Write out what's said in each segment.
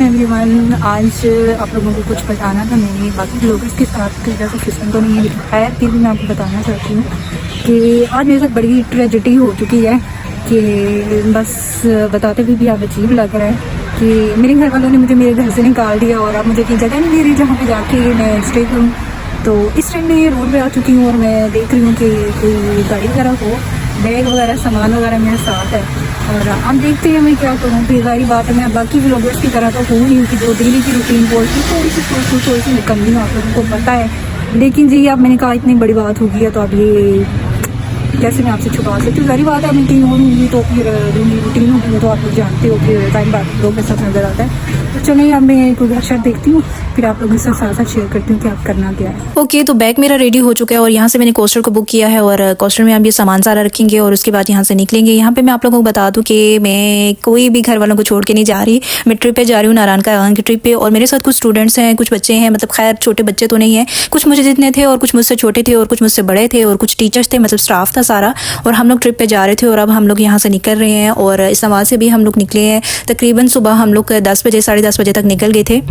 Everyone, आज आप लोगों को कुछ बताना था मैंने बाकी लोगों के साथ जैसे सिस्टम को नहीं दिखाया है, फिर भी मैं आपको बताना चाहती हूँ कि आज मेरे साथ बड़ी ट्रेजेडी हो चुकी है कि बस बताते हुए भी आप अजीब लग रहा है कि मेरे घर वालों ने मुझे मेरे घर से निकाल दिया और अब मुझे इतनी जगह नहीं दे रही जहाँ पे जाके मैं स्टे करूँ। तो इस टाइम में रोड पे आ चुकी हूँ और मैं देख रही हूँ कि कोई गाड़ी वगैरह हो, बैग वगैरह सामान वगैरह मेरे साथ है और अब देखते हैं मैं क्या करूँ। फिर सारी बात है, मैं बाकी व्लॉगर्स की तरह तो हूँ नहीं कि जो डेली की रूटीन बोलती थोड़ी सी निकलनी हो, आप लोगों को पता है। लेकिन जी अब मैंने कहा इतनी बड़ी बात हो गई है तो अब ये कैसे मैं आपसे छुपा सकती हूँ। सारी बात है मीटिंग होगी तो फिर रूटीन होगी तो आप लोग जानते हो कि टाइम बाद लोग मेरे साथ नजर आता है। तो चलिए अब मैं कोई अच्छा देखती हूँ, फिर आप लोगों के साथ शेयर करती हूँ कि आप करना क्या है। ओके, तो बैग मेरा रेडी हो चुका है और यहाँ से मैंने कोस्टर को बुक किया है और कोस्टर में हम ये सामान सारा रखेंगे और उसके बाद यहाँ से निकलेंगे। यहाँ पे मैं आप लोगों को बता दूँ कि मैं कोई भी घर वालों को छोड़ के नहीं जा रही, मैं ट्रिप पे जा रही हूँ, नारायण का की ट्रिप पे। और मेरे साथ कुछ स्टूडेंट्स हैं, कुछ बच्चे हैं, मतलब खैर छोटे बच्चे तो नहीं है, कुछ मुझे जितने थे और कुछ मुझसे छोटे थे और कुछ मुझसे बड़े थे और कुछ टीचर्स थे, मतलब स्टाफ था सारा। और हम लोग ट्रिप पे जा रहे थे और अब हम लोग यहाँ से निकल रहे हैं और इस्लामाबाद से भी हम लोग निकले हैं। तकरीबन सुबह हम लोग 10 बजे 10:30 बजे तक निकल गए थे।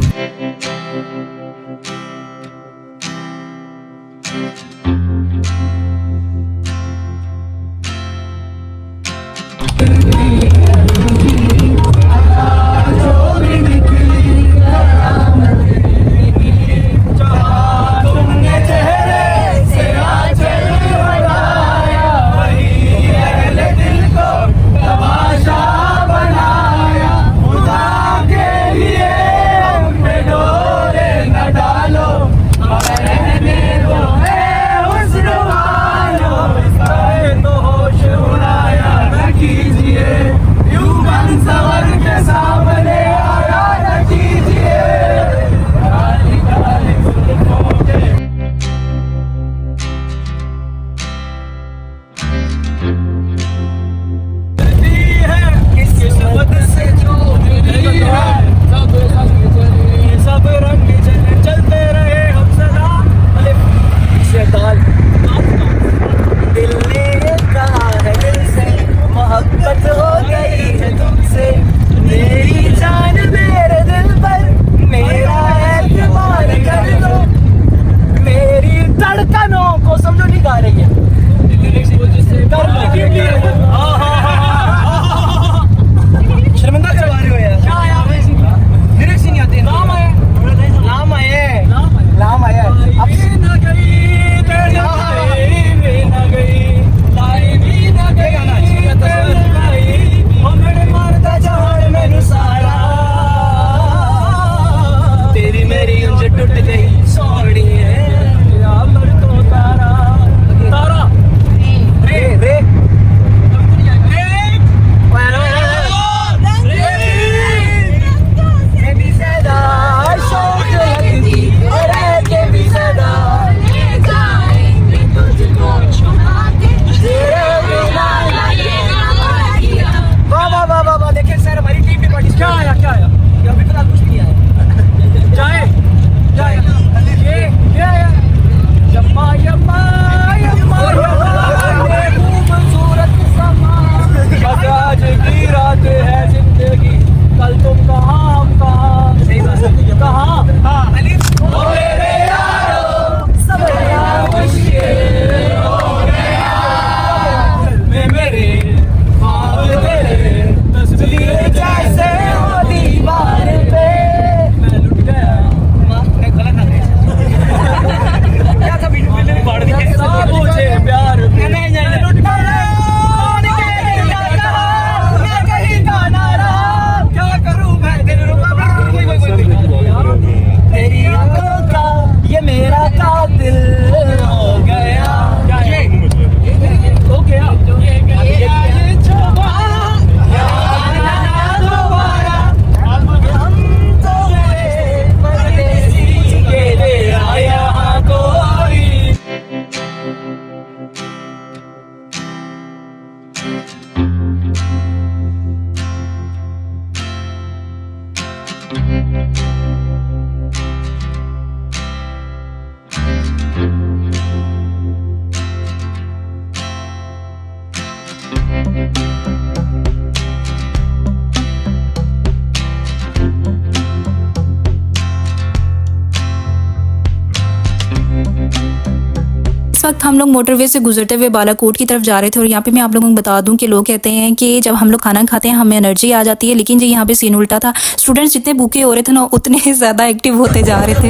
वक्त हम लोग मोटरवे से गुजरते हुए बालाकोट की तरफ जा रहे थे और यहाँ पे मैं आप लोगों को बता दूं कि लोग कहते हैं कि जब हम लोग खाना खाते हैं हमें एनर्जी आ जाती है, लेकिन जी यहाँ पे सीन उल्टा था। स्टूडेंट्स जितने भूखे हो रहे थे ना उतने ही ज़्यादा एक्टिव होते जा रहे थे।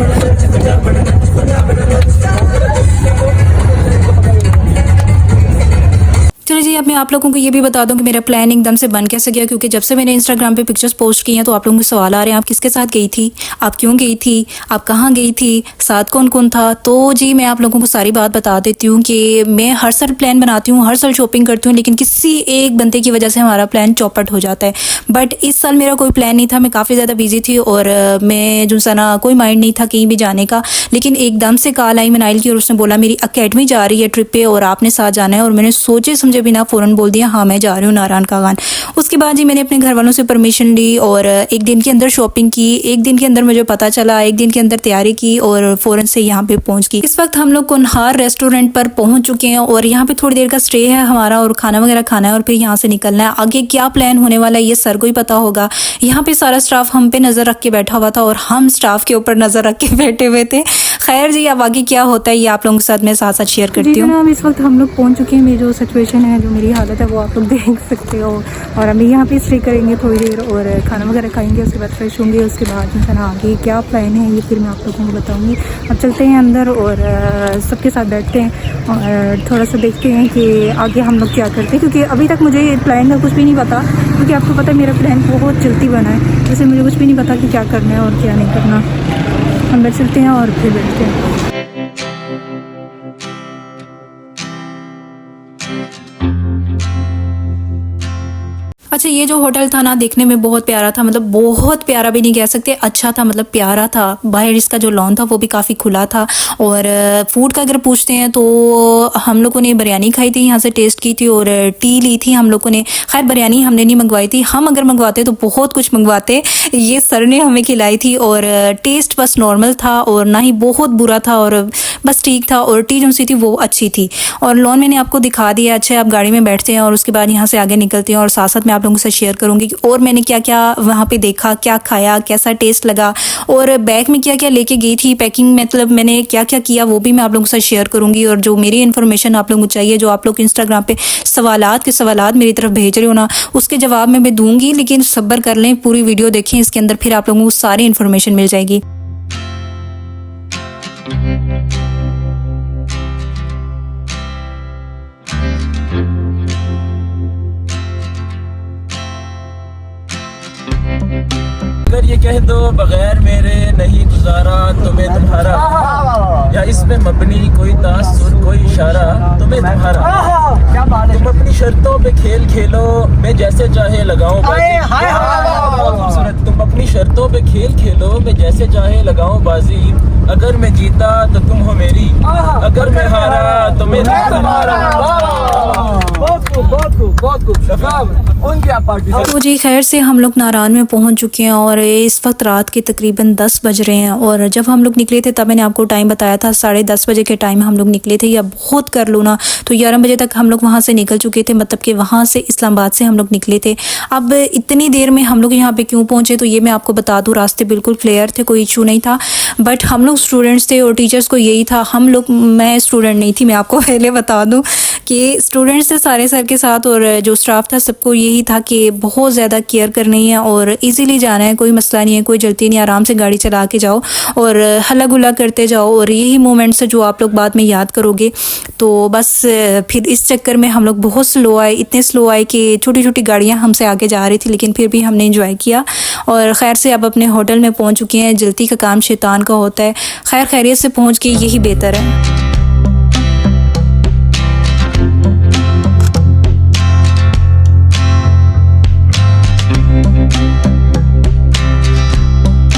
चलो जी, अब मैं आप लोगों को ये भी बता दूं कि मेरा प्लान एकदम से बन कैसे गया, क्योंकि जब से मैंने इंस्टाग्राम पे पिक्चर्स पोस्ट की हैं तो आप लोगों के सवाल आ रहे हैं, आप किसके साथ गई थी, आप क्यों गई थी, आप कहाँ गई थी, साथ कौन कौन था। तो जी मैं आप लोगों को सारी बात बता देती हूँ कि मैं हर साल प्लान बनाती हूँ, हर साल शॉपिंग करती हूँ, लेकिन किसी एक बंदे की वजह से हमारा प्लान चौपट हो जाता है। बट इस साल मेरा कोई प्लान नहीं था, मैं काफ़ी ज़्यादा बिजी थी और मैं जो सा ना कोई माइंड नहीं था कहीं भी जाने का। लेकिन एकदम से कॉल आई मनाइल की और उसने बोला मेरी अकेडमी जा रही है ट्रिप पे और आपने साथ जाना है, और मैंने सोचे समझे बिना फ़ौरन बोल दिया हाँ मैं जा रही हूँ नारायण कागान। उसके बाद जी मैंने अपने घर वालों से परमिशन ली और एक दिन के अंदर शॉपिंग की, एक दिन के अंदर मुझे पता चला, एक दिन के अंदर तैयारी की और फ़ौरन से यहाँ पे पहुँच गई। इस वक्त हम लोग कुनहार रेस्टोरेंट पर पहुँच चुके हैं और यहाँ पे थोड़ी देर का स्टे है हमारा और खाना वगैरह खाना है और फिर यहाँ से निकलना है। आगे क्या प्लान होने वाला है ये सर को ही पता होगा। यहाँ पे सारा स्टाफ हम पे नज़र रख के बैठा हुआ था और हम स्टाफ के ऊपर नज़र रख के बैठे हुए थे। खैर जी, अब आगे क्या होता है ये आप लोगों के साथ मैं साथ साथ शेयर करती हूँ। अब इस वक्त हम लोग पहुंच चुके हैं, मेरी जो सिचुएशन है, जो मेरी हालत है वो आप लोग देख सकते हो। और अभी यहाँ पे स्टे करेंगे थोड़ी देर और खाना वगैरह खाएंगे, उसके बाद फ्रेश होंगे, उसके बाद इंसान आगे क्या प्लान है ये फिर मैं आप लोगों को बताऊँगी। अब चलते हैं अंदर और सबके साथ बैठते हैं और थोड़ा सा देखते हैं कि आगे हम लोग क्या करते हैं, क्योंकि अभी तक मुझे प्लान का कुछ भी नहीं पता, क्योंकि आपको पता है मेरा प्लान बहुत जल्दी बना है, वैसे मुझे कुछ भी नहीं पता कि क्या करना है और क्या नहीं करना। अंदर चलते हैं और फिर बैठते हैं। अच्छा, ये जो होटल था ना देखने में बहुत प्यारा था, मतलब बहुत प्यारा भी नहीं कह सकते, अच्छा था, मतलब प्यारा था। बाहर इसका जो लॉन था वो भी काफ़ी खुला था। और फूड का अगर पूछते हैं तो हम लोगों ने बिरयानी खाई थी, यहाँ से टेस्ट की थी और टी ली थी हम लोगों ने। खैर बिरयानी हमने नहीं मंगवाई थी, हम अगर मंगवाते तो बहुत कुछ मंगवाते, ये सर ने हमें खिलाई थी। और टेस्ट बस नॉर्मल था और ना ही बहुत बुरा था और बस ठीक था। और टी जो सी थी वो अच्छी थी। और लॉन मैंने आपको दिखा दिया। अच्छा, आप गाड़ी में बैठते हैं और उसके बाद यहाँ से आगे निकलते हैं और साथ साथ मैं आप लोगों से शेयर करूंगी कि और मैंने क्या क्या वहाँ पे देखा, क्या खाया, कैसा टेस्ट लगा और बैग में क्या क्या लेके गई थी, पैकिंग मतलब मैंने क्या क्या किया वो भी मैं आप लोगों से शेयर करूंगी। और जो मेरी इन्फॉर्मेशन आप लोगों को चाहिए, जो आप लोग इंस्टाग्राम पे सवालात मेरी तरफ भेज रहे हो ना, उसके जवाब मैं दूंगी, लेकिन सब्र कर लें, पूरी वीडियो देखें, इसके अंदर फिर आप लोगों को सारी इन्फॉर्मेशन मिल जाएगी। अगर ये कह दो बगैर मेरे नहीं गुजारा तुम्हें तुम्हारा, या इसमें मबनी कोई तासुर कोई इशारा तुम्हें तुम्हारा, तुम अपनी शर्तों पे खेल खेलो मैं जैसे चाहे लगाऊं खूबसूरत, तुम अपनी शर्तों पे खेल खेलो मैं जैसे चाहे लगाऊं बाजी, अगर मैं जीता तो तुम हो मेरी, अगर मैं हारा तो मैं तुम्हारा। तो जी खैर से हम लोग नारायण में पहुंच चुके हैं और इस वक्त रात के तकरीबन 10 बज रहे हैं। और जब हम लोग निकले थे तब मैंने आपको टाइम बताया था 10:30 बजे के टाइम हम लोग निकले थे, या बहुत कर लो ना तो 11 बजे तक हम लोग वहां से निकल चुके थे, मतलब कि वहां से इस्लामाबाद से हम लोग निकले थे। अब इतनी देर में हम लोग यहाँ पे क्यों पहुंचे तो ये मैं आपको बता दूँ, रास्ते बिल्कुल क्लियर थे, कोई इशू नहीं था। बट हम लोग स्टूडेंट्स थे और टीचर्स को यही था, हम लोग, मैं स्टूडेंट नहीं थी, मैं आपको पहले बता दूँ कि स्टूडेंट्स थे सारे सर के साथ और जो स्टाफ था सबको यही था कि बहुत ज़्यादा केयर करनी है और इजीली जाना है, कोई मसला नहीं है, कोई जल्दी नहीं, आराम से गाड़ी चला के जाओ और हल्ला गुल्ला करते जाओ और यही मोमेंट्स है जो आप लोग बाद में याद करोगे। तो बस फिर इस चक्कर में हम लोग बहुत स्लो आए, इतने स्लो आए कि छोटी छोटी गाड़ियाँ हमसे आगे जा रही थी, लेकिन फिर भी हमने इंजॉय किया और खैर से अब अपने होटल में पहुँच चुके हैं। जल्दी का काम शैतान का होता है, खैर खैरियत से पहुँच के यही बेहतर है।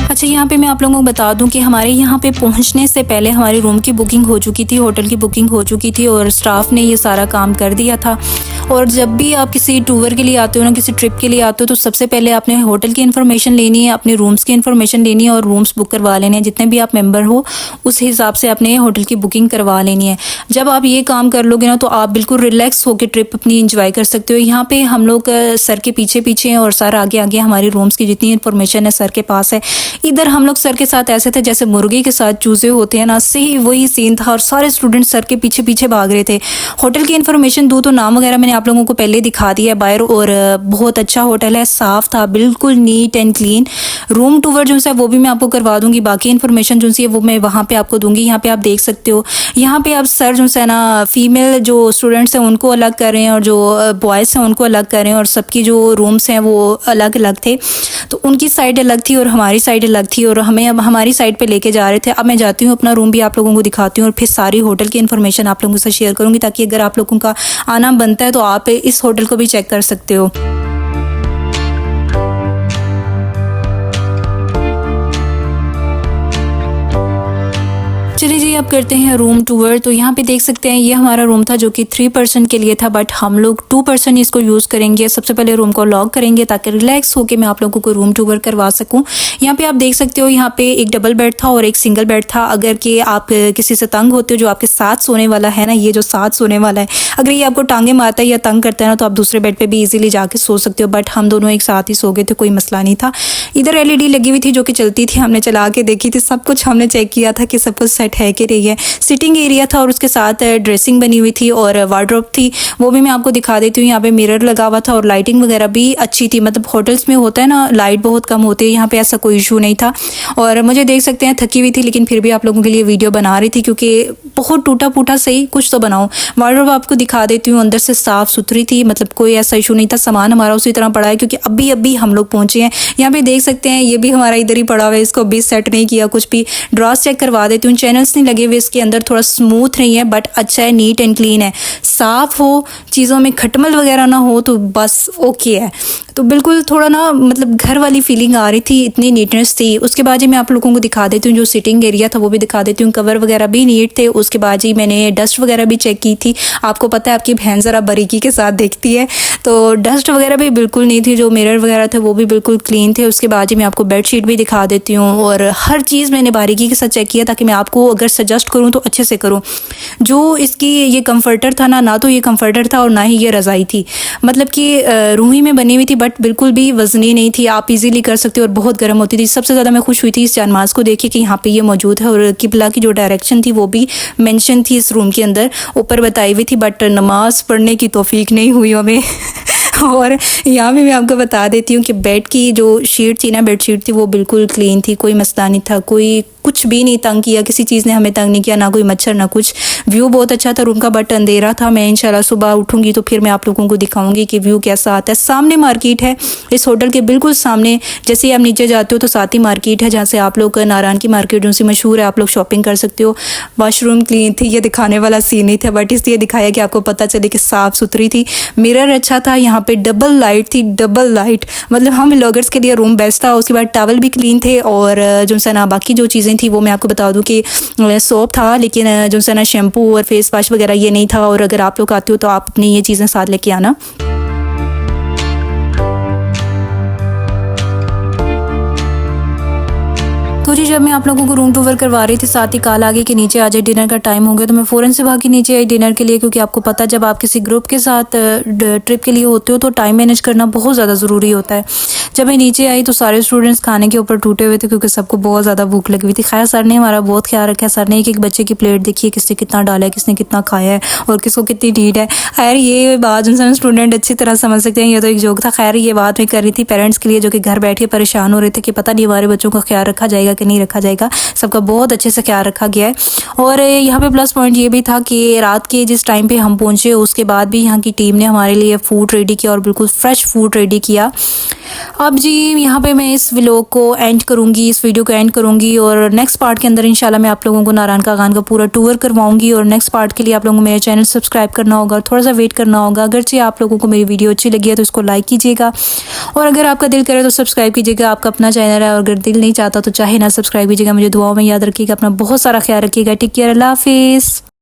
अच्छा, यहाँ पे मैं आप लोगों को बता दूं कि हमारे यहाँ पे पहुँचने से पहले हमारी रूम की बुकिंग हो चुकी थी, होटल की बुकिंग हो चुकी थी और स्टाफ ने ये सारा काम कर दिया था। और जब भी आप किसी टूर के लिए आते हो ना, किसी ट्रिप के लिए आते हो, तो सबसे पहले आपने होटल की इन्फॉर्मेशन लेनी है, अपने रूम्स की इन्फॉर्मेशन लेनी है और रूम्स बुक करवा लेने हैं। जितने भी आप मेंबर हो उस हिसाब से आपने होटल की बुकिंग करवा लेनी है। जब आप ये काम कर लोगे ना तो आप बिल्कुल रिलैक्स होकर ट्रिप अपनी इंजॉय कर सकते हो। यहाँ पे हम लोग सर के पीछे पीछे हैं और सर आगे आगे हमारी रूम्स की जितनी इन्फॉर्मेशन है सर के पास है। इधर हम लोग सर के साथ ऐसे थे जैसे मुर्गे के साथ चूजे होते हैं ना, सही वही सीन था और सारे स्टूडेंट सर के पीछे पीछे भाग रहे थे। होटल की इन्फॉर्मेशन दूँ तो नाम वगैरह मैंने आप लोगों को पहले दिखा दिया है बाहर, और बहुत अच्छा होटल है, साफ़ था, बिल्कुल neat and clean. Room tour जो है वो भी मैं आपको करवा दूँगी, बाकी इन्फॉर्मेशन जो है वो मैं वहाँ पर आपको दूँगी। यहाँ पर आप देख सकते हो, यहाँ पर आप सर जो है ना फीमेल जो स्टूडेंट्स हैं उनको अलग कर रहे हैं और जो बॉयज़ हैं उनको अलग कर रहे हैं, और सबकी जो रूम्स हैं वो अलग अलग थे। तो उनकी साइड अलग थी और हमारी साइड अलग थी, और हमें अब हमारी साइड पे लेके जा रहे थे। अब मैं जाती हूँ अपना रूम भी आप लोगों को दिखाती हूँ और फिर सारी होटल की इन्फॉर्मेशन आप लोगों से शेयर करूँगी, ताकि अगर आप लोगों का आना बनता है तो आप इस होटल को भी चेक कर सकते हो। चलिए जी, अब करते हैं रूम टूर। तो यहाँ पे देख सकते हैं ये हमारा रूम था जो कि 3 पर्सन के लिए था, बट हम लोग 2 पर्सन इसको यूज़ करेंगे। सबसे पहले रूम को लॉक करेंगे ताकि रिलैक्स होके मैं आप लोगों को रूम टूर करवा सकूँ। यहाँ पे आप देख सकते हो, यहाँ पे एक डबल बेड था और एक सिंगल बेड था। अगर कि आप किसी से तंग होते हो, जो आपके साथ सोने वाला है ना, ये जो साथ सोने वाला है, अगर ये आपको टांगे मारता है या तंग करता है ना, तो आप दूसरे बेड पर भी ईजिली जाके सो सकते हो। बट हम दोनों एक साथ ही सो गए थे, कोई मसला नहीं था। इधर LED लगी हुई थी जो कि चलती थी, हमने चला के देखी थी, सब कुछ हमने चेक किया था कि सब कुछ सेट है कि रही है। सिटिंग एरिया था और उसके साथ ड्रेसिंग बनी हुई थी और वार्डरोब थी, वो भी मैं आपको दिखा देती हूँ। यहाँ पे मिरर लगा हुआ था और लाइटिंग वगैरह भी अच्छी थी। मतलब होटल्स में होता है ना, लाइट बहुत कम होती है, यहाँ पे ऐसा कोई इशू नहीं था। और मुझे देख सकते हैं थकी हुई थी, लेकिन फिर भी आप लोगों के लिए वीडियो बना रही थी, क्योंकि बहुत टूटा फूटा सही कुछ तो बनाओ। वार्डरोब आपको दिखा देती हूँ, अंदर से साफ़ सुथरी थी, मतलब कोई ऐसा इशू नहीं था। सामान हमारा उसी तरह पड़ा है, क्योंकि अभी अभी हम लोग पहुँचे हैं। यहाँ पे देख सकते हैं ये भी हमारा इधर ही पड़ा हुआ है, इसको भी सेट नहीं किया कुछ भी। ड्रॉस चेक करवा देती हूँ, चैनल्स नहीं लगे हुए इसके अंदर, थोड़ा स्मूथ नहीं है बट अच्छा है, नीट एंड क्लीन है, साफ़ हो, चीज़ों में खटमल वगैरह ना हो तो बस ओके है। तो बिल्कुल थोड़ा ना मतलब घर वाली फीलिंग आ रही थी, इतनी नीटनेस थी। उसके बाद ही मैं आप लोगों को दिखा देती हूँ, जो सिटिंग एरिया था वो भी दिखा देती हूँ। कवर वगैरह भी नीट थे। उसके बाद ही मैंने डस्ट वगैरह भी चेक की थी। आपको पता है आपकी बहन ज़रा बारीकी के साथ देखती है, तो डस्ट वगैरह भी बिल्कुल नहीं थी। जो मिरर वगैरह थे वो भी बिल्कुल क्लीन थे। उसके बाद ही मैं आपको बेडशीट भी दिखा देती हूँ, और हर चीज़ मैंने बारीकी के साथ चेक किया, ताकि मैं आपको अगर सजेस्ट करूँ तो अच्छे से करूँ। जो इसकी ये कंफर्टर था ना तो ये कंफर्टर था और ना ही ये रज़ाई थी, मतलब कि रूही में बनी हुई थी, बट बिल्कुल भी वजनी नहीं थी, आप इजीली कर सकते हो और बहुत गर्म होती थी। सबसे ज़्यादा मैं खुश हुई थी इस जानमाज़ को देखिए कि यहाँ पे ये मौजूद है, और किबला की जो डायरेक्शन थी वो भी मेंशन थी इस रूम के अंदर, ऊपर बताई हुई थी, बट नमाज़ पढ़ने की तौफीक नहीं हुई हमें। और यहाँ भी मैं आपको बता देती हूँ कि बेड की जो शीट थी ना, बेडशीट थी, वो बिल्कुल क्लीन थी, कोई मसला नहीं था, कोई कुछ भी नहीं तंग किया, किसी चीज़ ने हमें तंग नहीं किया, ना कोई मच्छर ना कुछ। व्यू बहुत अच्छा था रूम का, बट अंधेरा था। मैं इंशाल्लाह सुबह उठूँगी तो फिर मैं आप लोगों को दिखाऊंगी कि व्यू कैसा आता है। सामने मार्केट है, इस होटल के बिल्कुल सामने। जैसे ही आप नीचे जाते हो तो साथ ही मार्केट है, जहाँ से आप लोग नारायण की मार्केट जो सी मशहूर है, आप लोग शॉपिंग कर सकते हो। वाशरूम क्लीन थी, ये दिखाने वाला सीन नहीं था, बट इसलिए दिखाया कि आपको पता चले कि साफ़ सुथरी थी। मिरर अच्छा था, यहाँ पे डबल लाइट थी, डबल लाइट, मतलब हम व्लॉगर्स के लिए रूम बेस्ट था। उसके बाद टॉवल भी क्लीन थे, और जो सा ना बाकी जो चीज़ें थी वो मैं आपको बता दूं कि सोप था, लेकिन जो सा ना शैम्पू और फेस वॉश वगैरह ये नहीं था। और अगर आप लोग आते हो तो आप अपनी ये चीज़ें साथ लेके आना। तो जी, जब मैं आप लोगों को रूम टूर करवा रही थी, साथ ही कॉल आ गई कि नीचे आ जाए, डिनर का टाइम हो गया। तो मैं फ़ौरन से भाग के नीचे आई डिनर के लिए, क्योंकि आपको पता है जब आप किसी ग्रुप के साथ ट्रिप के लिए होते हो तो टाइम मैनेज करना बहुत ज़्यादा ज़रूरी होता है। जब मैं नीचे आई तो सारे स्टूडेंट्स खाने के ऊपर टूटे हुए थे, क्योंकि सबको बहुत ज़्यादा भूख लगी हुई थी। खैर सर ने हमारा बहुत ख्याल रखा। सर ने एक बच्चे की प्लेट देखी है, किसने कितना डाला है, किसने कितना खाया है और किसको कितनी नीड है। खैर ये बात इंसान स्टूडेंट अच्छी तरह समझ सकते हैं, ये तो एक जोक था। खैर ये बात मैं कर रही थी पेरेंट्स के लिए, जो कि घर बैठ के परेशान हो रहे थे कि पता नहीं हमारे बच्चों का ख्याल रखा जाएगा कि नहीं रखा जाएगा। सबका बहुत अच्छे से ख्याल रखा गया है। और यहाँ पे प्लस पॉइंट ये भी था कि रात के जिस टाइम पे हम पहुँचे उसके बाद भी यहाँ की टीम ने हमारे लिए फ़ूड रेडी किया, और बिल्कुल फ्रेश फूड रेडी किया। अब जी यहाँ पे मैं इस व्लॉग को एंड करूँगी, इस वीडियो को एंड करूँगी, और नेक्स्ट पार्ट के अंदर इंशाल्लाह मैं आप लोगों को नारायण का गान का पूरा टूर करवाऊँगी। और नेक्स्ट पार्ट के लिए आप लोगों को मेरे चैनल सब्सक्राइब करना होगा, थोड़ा सा वेट करना होगा। अगरचे आप लोगों को मेरी वीडियो अच्छी लगी है तो इसको लाइक कीजिएगा, और अगर आपका दिल करे तो सब्सक्राइब कीजिएगा। आपका अपना चैनल है, और अगर दिल नहीं चाहता तो चाहे ना सब्सक्राइब कीजिएगा। मुझे दुआओं में याद रखिएगा, अपना बहुत सारा ख्याल रखिएगा। टेक केयर, अल्लाह हाफिज़।